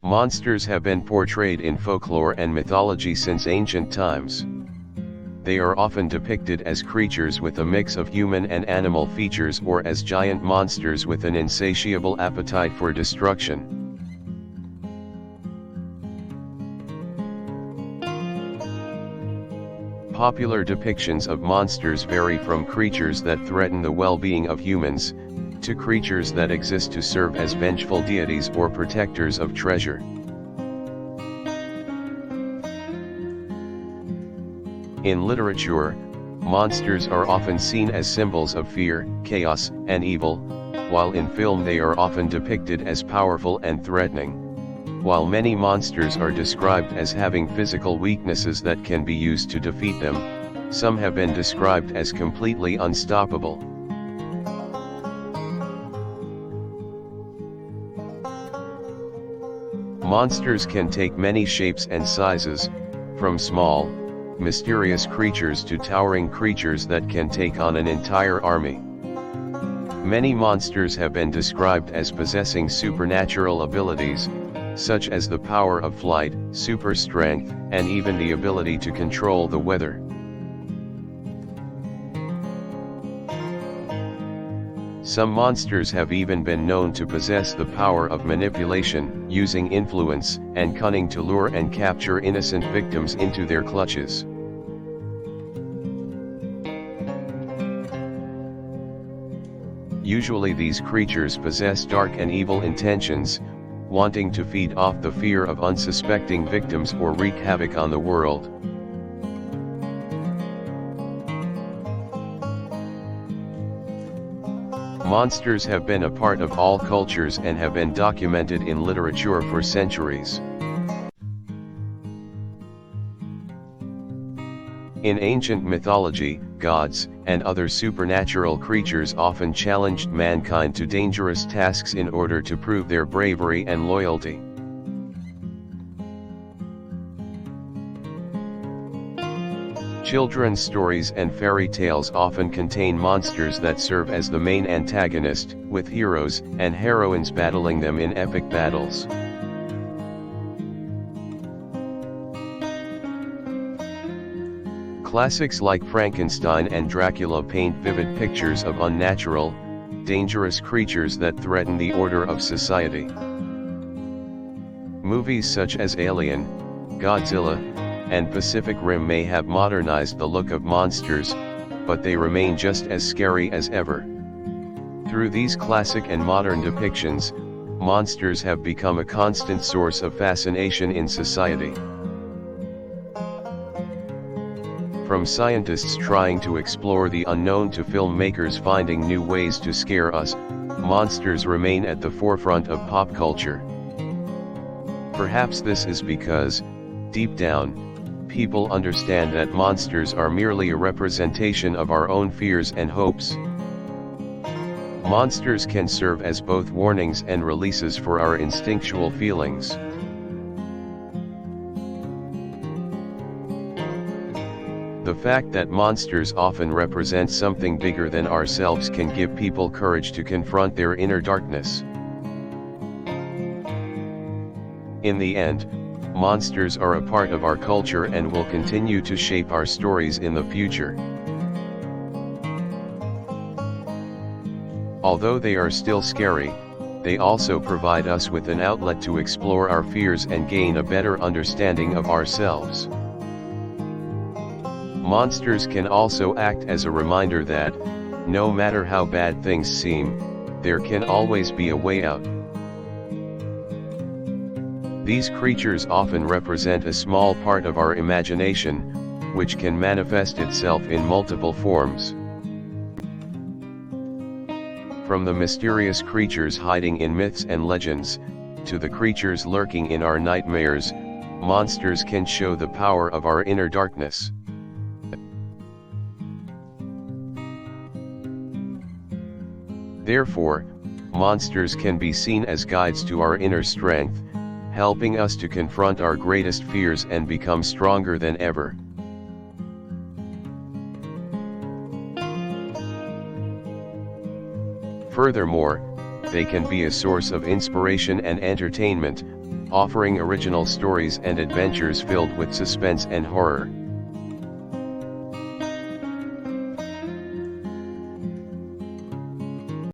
Monsters have been portrayed in folklore and mythology since ancient times. They are often depicted as creatures with a mix of human and animal features, or as giant monsters with an insatiable appetite for destruction. Popular depictions of monsters vary from creatures that threaten the well-being of humans, to creatures that exist to serve as vengeful deities or protectors of treasure. In literature, monsters are often seen as symbols of fear, chaos, and evil, while in film they are often depicted as powerful and threatening. While many monsters are described as having physical weaknesses that can be used to defeat them, some have been described as completely unstoppable. Monsters can take many shapes and sizes, from small, mysterious creatures to towering creatures that can take on an entire army. Many monsters have been described as possessing supernatural abilities, such as the power of flight, super strength, and even the ability to control the weather. Some monsters have even been known to possess the power of manipulation, using influence and cunning to lure and capture innocent victims into their clutches. Usually these creatures possess dark and evil intentions, wanting to feed off the fear of unsuspecting victims or wreak havoc on the world. Monsters have been a part of all cultures and have been documented in literature for centuries. In ancient mythology, gods and other supernatural creatures often challenged mankind to dangerous tasks in order to prove their bravery and loyalty. Children's stories and fairy tales often contain monsters that serve as the main antagonist, with heroes and heroines battling them in epic battles. Classics like Frankenstein and Dracula paint vivid pictures of unnatural, dangerous creatures that threaten the order of society. Movies such as Alien, Godzilla, and Pacific Rim may have modernized the look of monsters, but they remain just as scary as ever. Through these classic and modern depictions, monsters have become a constant source of fascination in society. From scientists trying to explore the unknown to filmmakers finding new ways to scare us, monsters remain at the forefront of pop culture. Perhaps this is because, deep down, people understand that monsters are merely a representation of our own fears and hopes. Monsters can serve as both warnings and releases for our instinctual feelings. The fact that monsters often represent something bigger than ourselves can give people courage to confront their inner darkness. In the end, monsters are a part of our culture and will continue to shape our stories in the future. Although they are still scary, they also provide us with an outlet to explore our fears and gain a better understanding of ourselves. Monsters can also act as a reminder that, no matter how bad things seem, there can always be a way out. These creatures often represent a small part of our imagination, which can manifest itself in multiple forms. From the mysterious creatures hiding in myths and legends, to the creatures lurking in our nightmares, monsters can show the power of our inner darkness. Therefore, monsters can be seen as guides to our inner strength, helping us to confront our greatest fears and become stronger than ever. Furthermore, they can be a source of inspiration and entertainment, offering original stories and adventures filled with suspense and horror.